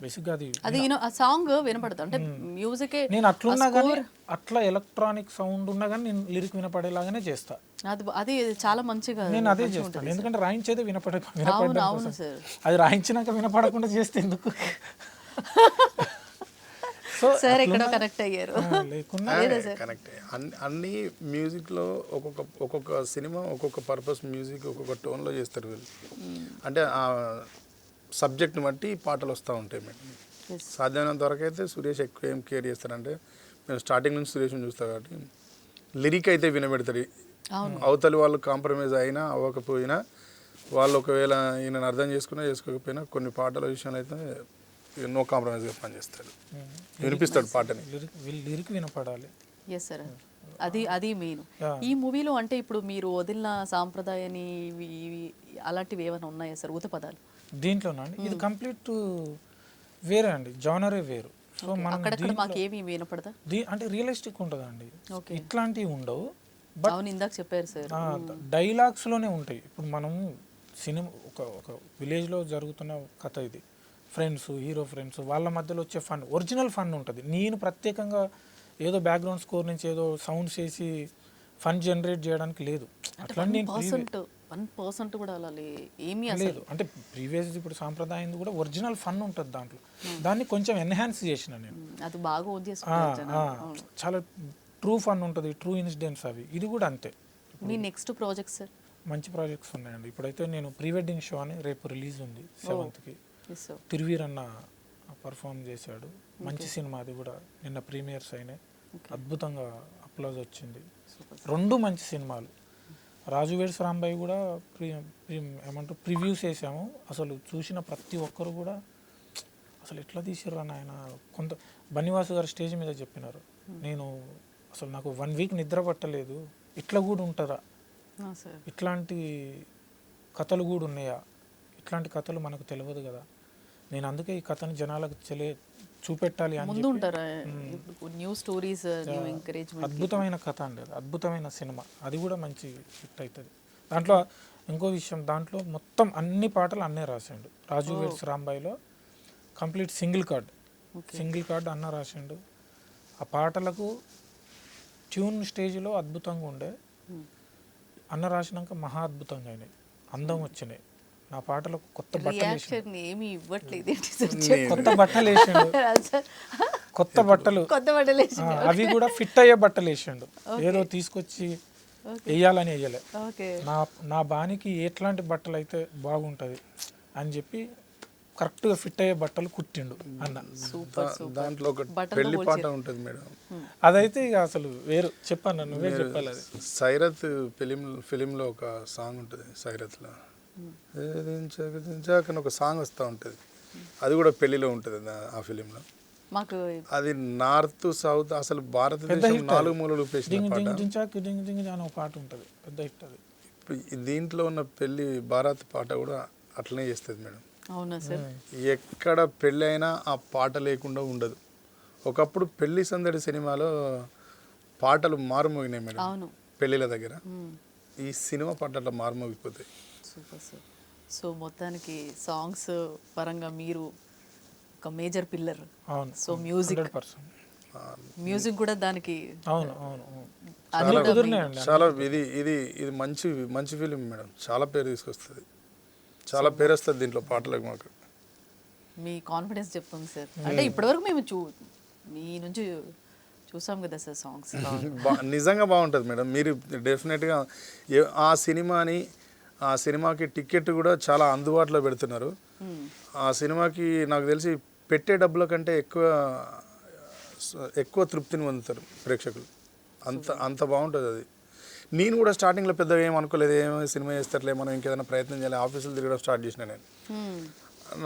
బేసిక్గా అది ఆ సాంగ్ వినపడదు అంటే మ్యూజికే. నేను అట్లున్నా కానీ అట్లా ఎలక్ట్రానిక్ సౌండ్ ఉన్నా కానీ నేను లిరిక్ వినపడేలాగానే చేస్తా. అది చాలా మంచిగా నేను అదే చేస్తాను, ఎందుకంటే రాయించేదే వినపడడం అవును కోసం. సార్. అది రాయించినాక వినపడకుండా చేస్తే ఎందుకు? సో సార్ ఎక్కడో కనెక్ట్ అయ్యారు. లేకున్నా కనెక్ట్ అన్ని మ్యూజిక్లో ఒక్కొక్క సినిమా ఒక్కొక్క పర్పస్ మ్యూజిక్ ఒక్కొక్క టోన్లో చేస్తారు వీళ్ళు. అంటే ఆ సబ్జెక్ట్ని బట్టి పాటలు వస్తూ ఉంటాయి మేడం. సాధ్యమైనంత వరకు అయితే సురేష్ ఎక్కువ ఏం కేర్ చేస్తారంటే, నేను స్టార్టింగ్ నుంచి సురేష్ని చూస్తాను కాబట్టి లిరిక్ అయితే వినబెడతారు. అవతలి వాళ్ళు కాంప్రమైజ్ అయినా అవ్వకపోయినా, వాళ్ళు ఒకవేళ ఈయనను అర్థం చేసుకోకపోయినా కొన్ని పాటల విషయంలో అయితే నో కాంప్రమైజ్గా పనిచేస్తాడు, వినిపిస్తాడు పాటని. లిరిక్ వినపడాలి. ఎస్ సార్, అది మెయిన్. ఈ మూవీలో అంటే ఇప్పుడు మీరు వదిలిన సాంప్రదాయాన్ని అలాంటివి ఏమైనా ఉన్నాయా సార్, ఊత పదాలు దీంట్లోనా అండి? ఇది కంప్లీట్ వేరే అండి, జానరే వేరు. సో మనం అక్కడక్కడ మాకేమి వినపడదా అంటే రియలిస్టిక్ ఉంటుందండి, ఇట్లాంటివి ఉండవు. అవును, ఇందాక చెప్పారు సార్. డైలాగ్స్లోనే ఉంటాయి. ఇప్పుడు మనం సినిమా ఒక విలేజ్లో జరుగుతున్న కథ ఇది. హీరో ఫ్రెండ్స్ వాళ్ళ మధ్యలో వచ్చే ఫన్, ఒరిజినల్ ఫన్ ఉంటుంది. నేను ప్రత్యేకంగా ఏదో బ్యాక్గ్రౌండ్ స్కోర్ నుంచి ఏదో సౌండ్స్ వేసి ఫన్ జనరేట్ చేయడానికి లేదు. అట్లా 1% కూడా అలా ఏమీ లేదు. అంటే ప్రీవియస్ ఇప్పుడు సాంప్రదాయం కూడా ఒరిజినల్ ఫన్ ఉంటుంది దాంట్లో. దాన్ని కొంచెం ఎన్హాన్స్ చేసిన నేను. అది బాగా చాలా ట్రూ ఫన్ ఉంటుంది, ట్రూ ఇన్సిడెంట్స్ అవి. ఇది కూడా అంతే. మీ నెక్స్ట్ ప్రాజెక్ట్ సార్? మంచి ప్రాజెక్ట్స్ ఉన్నాయండి. ఇప్పుడైతే నేను ప్రీ వెడ్డింగ్ షో అని రేపు రిలీజ్ ఉంది 7th. తిరువీర్ అన్న పర్ఫామ్ చేశాడు. మంచి సినిమా, అది కూడా నిన్న ప్రీమియర్స్ అయినాయి. అద్భుతంగా అప్లాజ్ వచ్చింది. 2 మంచి సినిమాలు. రాజు వెడ్స్ రాంబాయి కూడా ఏమంటారు ప్రివ్యూస్ వేసాము. అసలు చూసిన ప్రతి ఒక్కరు కూడా అసలు ఎట్లా తీసిర్రా నాయన. కొంత బన్నివాసు గారు స్టేజ్ మీద చెప్పినారు, నేను అసలు నాకు 1 వీక్ నిద్ర పట్టలేదు, ఇట్లా కూడా ఉంటుందా, ఇట్లాంటి కథలు కూడా ఉన్నాయా, ఇట్లాంటి కథలు మనకు తెలియదు కదా. నేను అందుకే ఈ కథను జనాలకు చూపెట్టాలి అని అద్భుతమైన కథ అండి, అద్భుతమైన సినిమా. అది కూడా మంచి హిట్ అవుతుంది. దాంట్లో ఇంకో విషయం, దాంట్లో మొత్తం అన్ని పాటలు అన్నే రాసిండు. రాజు వెడ్స్ రాంబాయిలో కంప్లీట్ సింగిల్ కార్డ్ అన్న రాసిండు. ఆ పాటలకు ట్యూన్ స్టేజ్లో అద్భుతంగా ఉండే, అన్న రాసినాక మహా అద్భుతంగా అయినాయి, అందం వచ్చినాయి. నా పాటలకు కొత్త బట్టలు అవి కూడా ఫిట్ అయ్యే బట్టలు వేసిండు. ఏదో తీసుకొచ్చి వేయాలని వేయలే, నా బానికి ఎట్లాంటి బట్టలు అయితే బాగుంటుంది అని చెప్పి కరెక్ట్గా ఫిట్ అయ్యే బట్టలు కుట్టిండు అన్న. దాంట్లో ఒక పెళ్లి పాట ఉంటుంది మేడం, అదైతే ఇక అసలు వేరు. చెప్పాను, నువ్వే చెప్పాలి. అది సైరత్ ఫిలింలో ఒక సాంగ్ ఉంటుంది, సైరత్లో అని ఒక సాంగ్ వస్తూ ఉంటుంది. అది కూడా పెళ్లిలో ఉంటుంది ఆ ఫిలింలో. మాకు అది నార్త్ సౌత్ అసలు భారతదేశం 4 మూలలు పాట ఉంటుంది, పెద్ద హిట్. అది దీంట్లో ఉన్న పెళ్లి భారత్ పాట కూడా అట్లనే చేస్తుంది మేడం. అవునా సార్? ఎక్కడ పెళ్ళి అయినా ఆ పాట లేకుండా ఉండదు. ఒకప్పుడు పెళ్లి సందడి సినిమాలో పాటలు మారుమోగినాయి మేడం పెళ్ళిళ్ళ దగ్గర. ఈ సినిమా పాటలు మారుమోగిపోతాయి. Super sir. సో మొత్తానికి సాంగ్స్ పరంగా మీరు ఒక మేజర్ పిల్లర్. సో మ్యూజిక్ కూడా దానికి చాలా ఇది మంచి ఫిలిం మేడం. చాలా పేరు తీసుకొస్తుంది, చాలా పేరు వస్తుంది దీంట్లో పాటలకు. మాకు మీ కాన్ఫిడెన్స్ చెప్తుంది సార్. అంటే ఇప్పటివరకు మేము మీ నుంచి చూసాం కదా సార్ సాంగ్స్. నిజంగా బాగుంటుంది మేడం. మీరు డెఫినెట్గా ఆ సినిమాకి టికెట్ కూడా చాలా అందుబాటులో పెడుతున్నారు. ఆ సినిమాకి నాకు తెలిసి పెట్టే డబ్బుల కంటే ఎక్కువ తృప్తిని పొందుతారు ప్రేక్షకులు. అంత బాగుంటుంది అది. నేను కూడా స్టార్టింగ్లో పెద్దగా ఏం అనుకోలేదు, ఏమో సినిమా చేస్తారులే, మనం ఇంకేదైనా ప్రయత్నం చేయాలి, ఆఫీసులు తిరగడం స్టార్ట్ చేసిన నేను.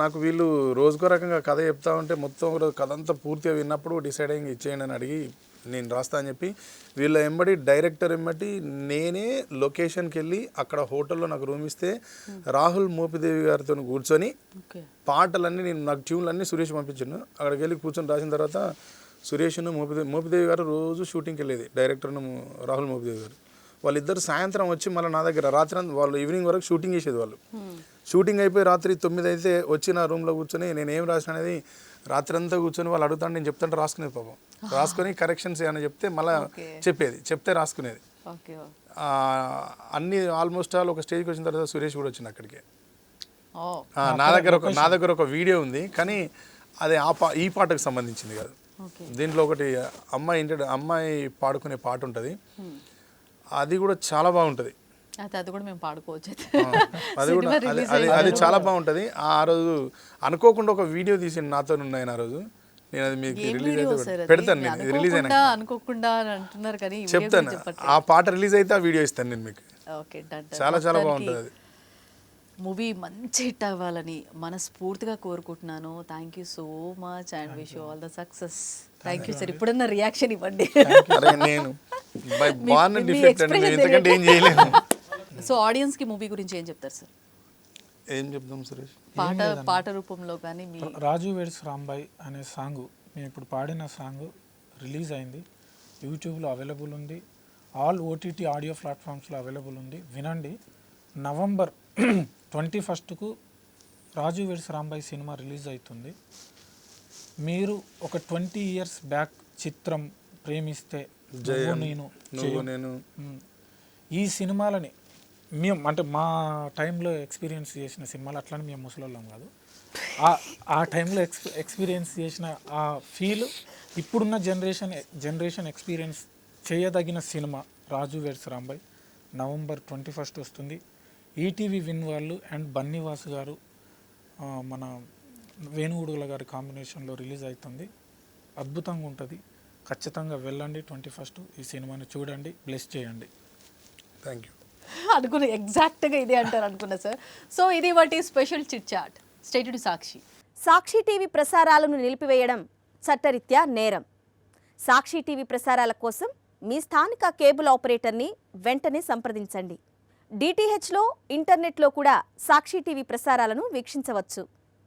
నాకు వీళ్ళు రోజుకో రకంగా కథ చెప్తా ఉంటే మొత్తం కథ అంతా పూర్తిగా విన్నప్పుడు డిసైడ్ అయ్యి ఇచ్చేయండి అని అడిగి నేను రాస్తా అని చెప్పి వీళ్ళ ఎంబడి డైరెక్టర్ ఎంబటి నేనే లొకేషన్కి వెళ్ళి అక్కడ హోటల్లో నాకు రూమ్ ఇస్తే రాహుల్ మోపిదేవి గారితో కూర్చొని ఓకే పాటలన్నీ నేను నాకు ట్యూన్లన్నీ సురేష్ పంపించాను. అక్కడికి వెళ్ళి కూర్చొని రాసిన తర్వాత సురేష్ను మోపిదేవి గారు రోజు షూటింగ్కి వెళ్ళేది, డైరెక్టర్ను రాహుల్ మోపిదేవి గారు. వాళ్ళిద్దరు సాయంత్రం వచ్చి మళ్ళీ నా దగ్గర రాత్రి వాళ్ళు ఈవినింగ్ వరకు షూటింగ్ చేసేది. వాళ్ళు షూటింగ్ అయిపోయి రాత్రి 9 అయితే వచ్చి నా రూమ్లో కూర్చొని నేను ఏం రాసిన అనేది రాత్రి అంతా కూర్చొని వాళ్ళు అడుగుతాను, నేను చెప్తాంటే రాసుకునేది. పాపం రాసుకొని కరెక్షన్స్ ఏమైనా చెప్తే మళ్ళీ చెప్పేది, చెప్తే రాసుకునేది. ఓకే అన్ని ఆల్మోస్ట్ ఆల్ ఒక స్టేజ్కి వచ్చిన తర్వాత సురేష్ కూడా వచ్చింది అక్కడికి. ఓ నా దగ్గర ఒక వీడియో ఉంది, కానీ అది ఈ పాటకు సంబంధించింది కాదు. ఓకే దీంట్లో ఒకటి అమ్మాయి పాడుకునే పాట ఉంటుంది, అది కూడా చాలా బాగుంటుంది. అయితే అది కూడా మేము పాడుకోవచ్చు. అది కూడా అది చాలా బాగుంటుంది. ఆ రోజు అనుకోకుండా ఒక వీడియో తీసి నాతో ఉన్నాయి. ఆ రోజు నేను అది మీకు రిలీజ్ అయితే పెడతాను. నేను రిలీజ్ అయినా అనుకోకుండా అంటున్నారు కానీ చెప్తాను. ఆ పాట రిలీజ్ అయితే ఆ వీడియో ఇస్తాను నేను మీకు. ఓకే చాలా చాలా బాగుంటుంది అది. మూవీ మంచి హిట్ అవ్వాలని మనస్ఫూర్తిగా కోరుకుంటున్నాను. Thank you so much and wish you all the success. Thank you sir. ఇప్పుడన్నా రియాక్షన్ ఇవ్వండి. అరే నేను బాగా డిఫెక్ట్ అండి, నేను ఎంతకంటే ఏం చేయలేను. సో ఆడియన్స్కి మూవీ గురించి ఏం చెప్తారు సార్? ఏం చెప్తాం సురేష్? పాట రూపంలో కానీ మీ రాజు వెడ్స్ రాంబాయ్ అనే సాంగ్, నేను ఇప్పుడు పాడిన సాంగ్ రిలీజ్ అయింది, యూట్యూబ్లో అవైలబుల్ ఉంది, ఆల్ ఓటీటీ ఆడియో ప్లాట్ఫామ్స్లో అవైలబుల్ ఉంది. వినండి. నవంబర్ 21కు రాజు వెడ్స్ రాంబాయ్ సినిమా రిలీజ్ అవుతుంది. మీరు ఒక 20 years బ్యాక్ చిత్రం ప్రేమిస్తే నేను ఈ సినిమాలని మేము అంటే మా టైంలో ఎక్స్పీరియన్స్ చేసిన సినిమాలు, అట్లని మేము ముసలోళ్ళం కాదు, ఆ టైంలో ఎక్స్పీరియన్స్ చేసిన ఆ ఫీల్ ఇప్పుడున్న జనరేషన్ ఎక్స్పీరియన్స్ చేయదగిన సినిమా రాజు వెడ్స్ రాంబాయ్. నవంబర్ 21 వస్తుంది. ఈటీవీ విన్ వాళ్ళు అండ్ బన్నీవాసు గారు, మన వేణుగుడుల గారి కాంబినేషన్లో రిలీజ్ అవుతుంది. అద్భుతంగా ఉంటుంది. ఖచ్చితంగా వెళ్ళండి. 21 ఈ సినిమాని చూడండి, బ్లెస్ చేయండి. Thank you. అనుకున్నా ఎగ్జాక్ట్గా ఇదే అంటారు అనుకున్నా సార్. సో ఇది వాటి special chit chat. Stay tuned Sakshi. Sakshi TV ప్రసారాలను నిలిపివేయడం చట్టరీత్యా నేరం. సాక్షి టీవీ ప్రసారాల కోసం మీ స్థానిక కేబుల్ ఆపరేటర్ని వెంటనే సంప్రదించండి. డిటిహెచ్లో, ఇంటర్నెట్లో కూడా సాక్షి టీవీ ప్రసారాలను వీక్షించవచ్చు.